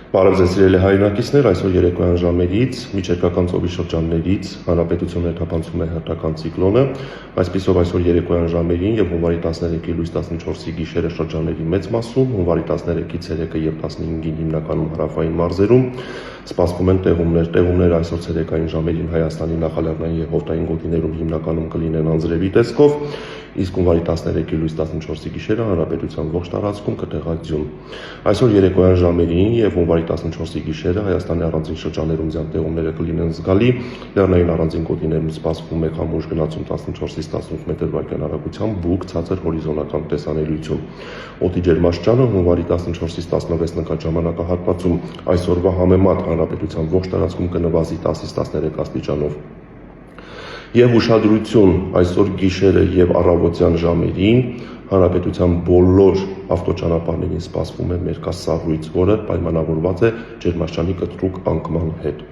Բարև ձեզ սիրելի հայրենակիցներ, այսօր երեկոյան ժամերից միջերկրական ծովի շրջաններից հանրապետություն ներթափանցում է հերթական ցիկլոնը, այսպիսով այսօր երեկոյան ժամերին եւ հունվարի 13-ի լույս 14-ի գիշերը շրջանների մեծ մասում, հունվարի 13-ի ցերեկը եւ 15-ին հիմնականում հարավային մարզերում սպասվում են տեղումներ այսօր ցերեկային ժամերին Հայաստանի նախալեռնային եւ հովտային գոտիներում հիմնականում կլինեն անձրևի տեսքով, իսկ հունվարի 13-ի լույս 14-ի գիշերը հանրապետության ողջ տարածքում կտեղա ձյուն։ Այսօր երեկոյան ժամերին եւ հունվարի 14-ի գիշերը Հայաստանի առանձին շրջաններում ձյան տեղումները կլինեն զգալի, լեռնային առանձին գոտիներում սպասվում է քամուշ գնացում 14-ից 18 մետր/վայրկյան արագությամբ, բուք, ցածր հորիզոնական տեսանելիություն։ Օդի ջերմաստիճանը հունվարի 14-ից 16 նկատ ժամանակահատվածում այսօրվա համեմատ հանրապետության ողջ տարածքում կնվազի 10-ից 13 աստիճանով։ Եվ ուշադրություն այսօր գիշերը եւ առավոտյան ժամերին հանրապետության բոլոր ավտոճանապարհներին սպասվում է մերկասառույց, որը պայմանավորված է ջերմաստիճանի կտրուկ անկման հետ։